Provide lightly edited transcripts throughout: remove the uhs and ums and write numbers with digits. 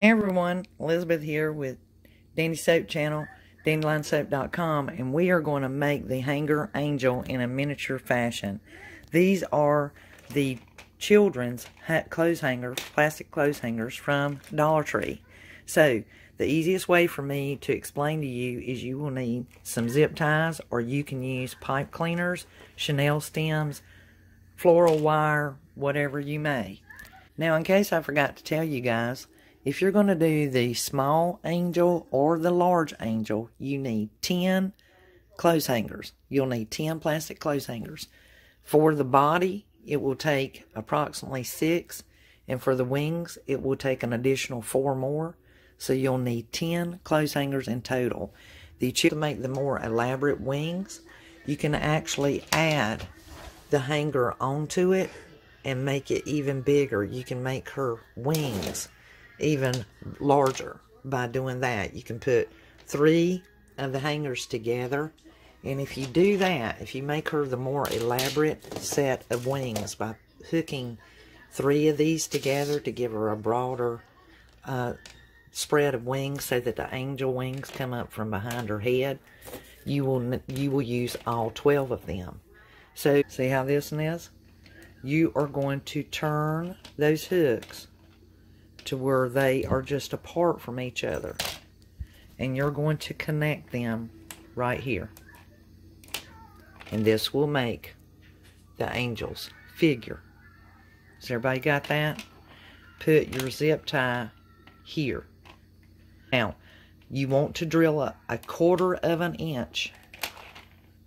Hey everyone, Elizabeth here with Dandysoap Channel, DandelionSoap.com, and we are going to make the Hangar Angel in a miniature fashion. These are the children's clothes hangers, plastic clothes hangers from Dollar Tree. So, the easiest way for me to explain to you is you will need some zip ties, or you can use pipe cleaners, chenille stems, floral wire, whatever you may. Now, in case I forgot to tell you guys, if you're going to do the small angel or the large angel, you need 10 clothes hangers. You'll need 10 plastic clothes hangers. For the body, it will take approximately 6. And for the wings, it will take an additional 4 more. So you'll need 10 clothes hangers in total. To make the more elaborate wings, you can actually add the hanger onto it and make it even bigger. You can make her wings even larger by doing that. You can put 3 of the hangers together, and if you do that, if you make her the more elaborate set of wings by hooking 3 of these together to give her a broader spread of wings so that the angel wings come up from behind her head, you will use all 12 of them. So see how this is? You are going to turn those hooks to where they are just apart from each other, and you're going to connect them right here, and this will make the angel's figure. So everybody got that? Put your zip tie here. Now you want to drill a 1/4 of an inch.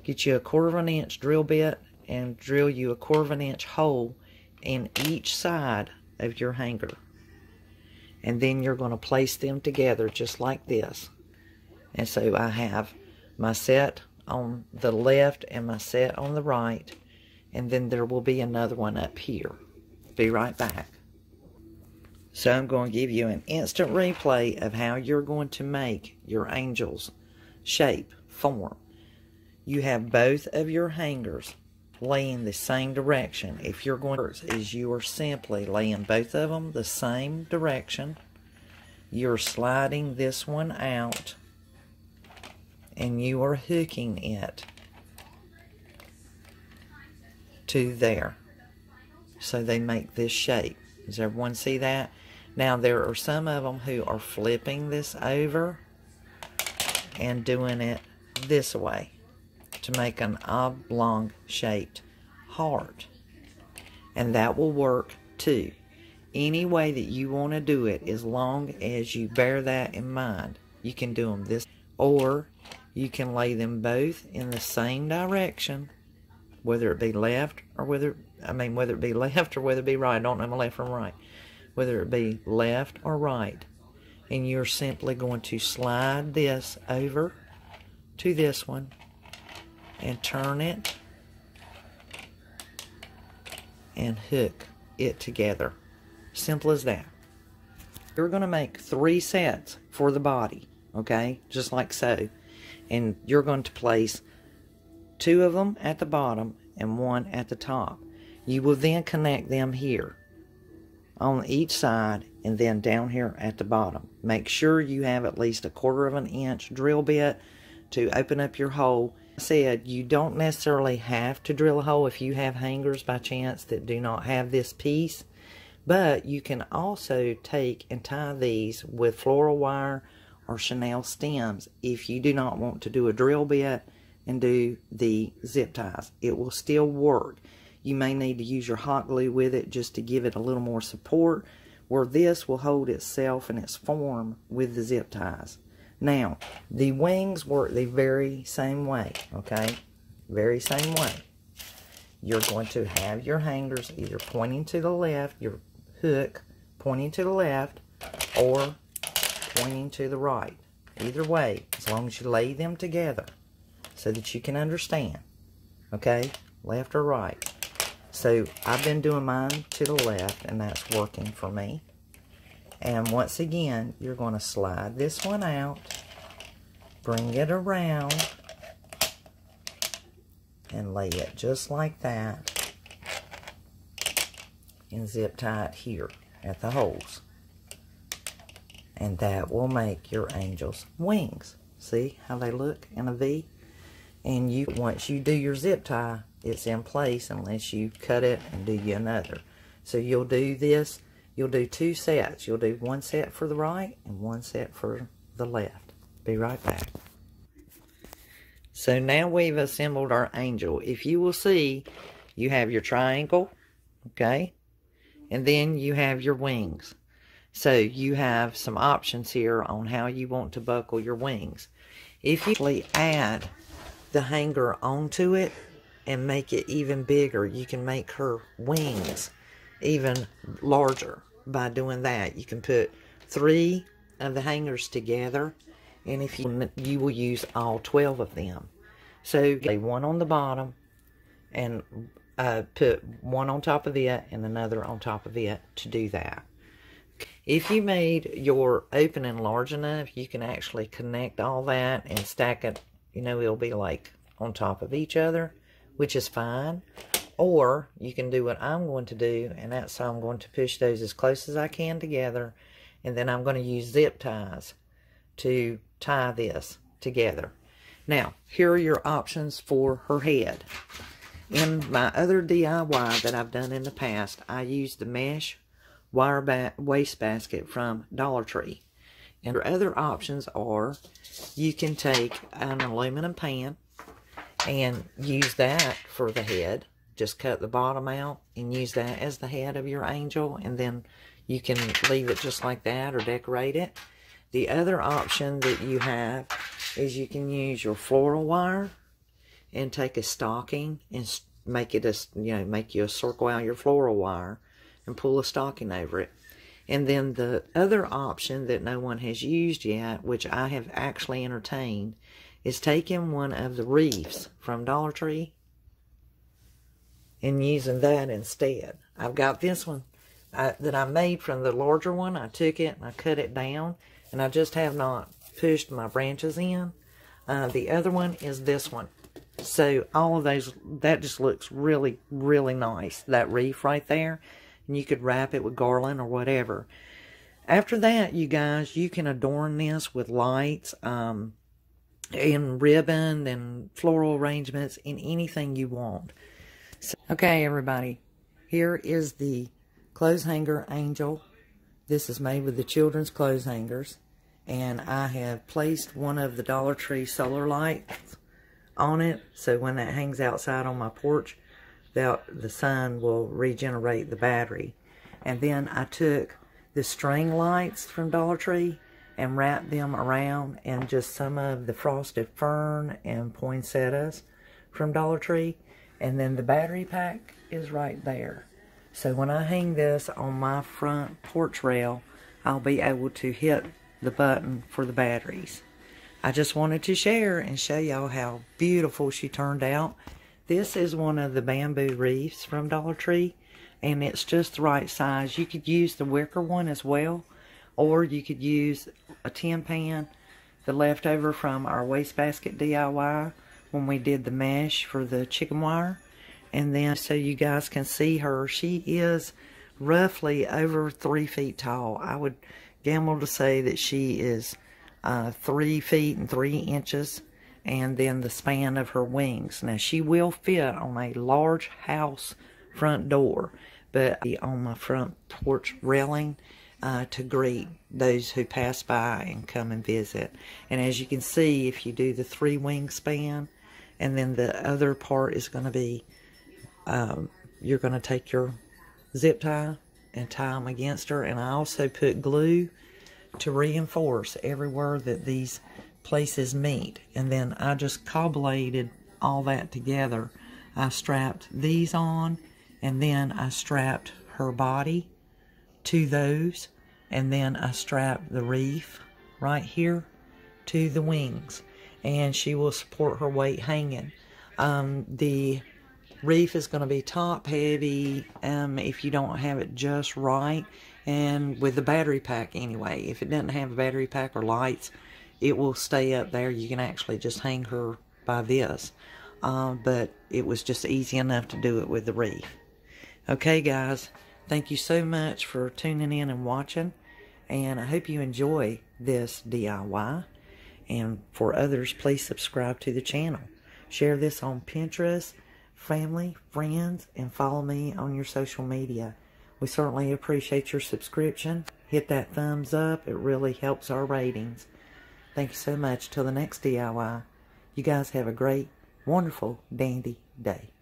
Get you a 1/4 of an inch drill bit and drill you a 1/4 of an inch hole in each side of your hanger. And then you're going to place them together just like this. And so I have my set on the left and my set on the right. And then there will be another one up here. Be right back. So I'm going to give you an instant replay of how you're going to make your angel's shape, form. You have both of your hangers laying the same direction. If you're going to, is you are simply laying both of them the same direction. You're sliding this one out, and you are hooking it to there, so they make this shape. Does everyone see that? Now there are some of them who are flipping this over and doing it this way to make an oblong shaped heart, and that will work too. Any way that you want to do it, as long as you bear that in mind. You can do them this, or you can lay them both in the same direction, whether it be left or whether it be left or whether it be right. I don't know my left from right. Whether it be left or right, and you're simply going to slide this over to this one and turn it and hook it together. Simple as that. You're going to make 3 sets for the body, okay? Just like so. And you're going to place 2 of them at the bottom and 1 at the top. You will then connect them here on each side and then down here at the bottom. Make sure you have at least a 1/4 of an inch drill bit to open up your hole. I said you don't necessarily have to drill a hole if you have hangers by chance that do not have this piece, but you can also take and tie these with floral wire or chenille stems if you do not want to do a drill bit and do the zip ties. It will still work. You may need to use your hot glue with it just to give it a little more support, where this will hold itself in its form with the zip ties. Now, the wings work the very same way, okay? Very same way. You're going to have your hangers either pointing to the left, your hook pointing to the left, or pointing to the right. Either way, as long as you lay them together so that you can understand, okay? Left or right. So I've been doing mine to the left, and that's working for me. And once again, you're going to slide this one out, bring it around, and lay it just like that, and zip tie it here at the holes. And that will make your angel's wings. See how they look in a V? And once you do your zip tie, it's in place unless you cut it and do you another. So you'll do this, you'll do 2 sets. You'll do 1 set for the right and 1 set for the left. Be right back. So now we've assembled our angel. If you will see, you have your triangle, okay? And then you have your wings. So you have some options here on how you want to buckle your wings. If you actually add the hanger onto it and make it even bigger, you can make her wings even larger by doing that. You can put 3 of the hangers together, and if you will use all 12 of them. So lay one on the bottom and put one on top of it and another on top of it to do that. If you made your opening large enough, you can actually connect all that and stack it. You know, it'll be like on top of each other, which is fine. Or you can do what I'm going to do, and that's how I'm going to push those as close as I can together. And then I'm going to use zip ties to tie this together. Now, here are your options for her head. In my other DIY that I've done in the past, I used the mesh wire waste basket from Dollar Tree. And your other options are, you can take an aluminum pan and use that for the head. Just cut the bottom out and use that as the head of your angel, and then you can leave it just like that or decorate it. The other option that you have is you can use your floral wire and take a stocking and make it make you a circle out your floral wire and pull a stocking over it. And then the other option that no one has used yet, which I have actually entertained, is taking one of the wreaths from Dollar Tree and using that instead. I've got this one that I made from the larger one. I took it and I cut it down, and I just have not pushed my branches in. The other one is this one. So all of those, that just looks really, really nice, that wreath right there. And you could wrap it with garland or whatever. After that, you guys, you can adorn this with lights and ribbon and floral arrangements and anything you want. So, okay, everybody, here is the clothes hanger angel. This is made with the children's clothes hangers. And I have placed one of the Dollar Tree solar lights on it, so when that hangs outside on my porch, the sun will regenerate the battery. And then I took the string lights from Dollar Tree and wrapped them around, and just some of the frosted fern and poinsettias from Dollar Tree. And then the battery pack is right there. So when I hang this on my front porch rail, I'll be able to hit the button for the batteries. I just wanted to share and show y'all how beautiful she turned out. This is one of the bamboo wreaths from Dollar Tree, and it's just the right size. You could use the wicker one as well, or you could use a tin pan, the leftover from our wastebasket DIY when we did the mesh for the chicken wire. And then so you guys can see her, she is roughly over 3 feet tall. I would gamble to say that she is 3 feet and 3 inches, and then the span of her wings. Now, she will fit on a large house front door, but on my front porch railing to greet those who pass by and come and visit. And as you can see, if you do the 3 wing span, and then the other part is going to be, you're going to take your zip tie and tie them against her. And I also put glue to reinforce everywhere that these places meet. And then I just cobbleted all that together. I strapped these on, and then I strapped her body to those, and then I strapped the wreath right here to the wings, and she will support her weight hanging. The wreath is going to be top heavy if you don't have it just right, and with the battery pack anyway. If it doesn't have a battery pack or lights, it will stay up there. You can actually just hang her by this, but it was just easy enough to do it with the wreath. Okay guys, thank you so much for tuning in and watching, And I hope you enjoy this DIY. And for others, please subscribe to the channel. Share this on Pinterest, family, friends, and follow me on your social media. We certainly appreciate your subscription. Hit that thumbs up. It really helps our ratings. Thank you so much. Till the next DIY, you guys have a great, wonderful, dandy day.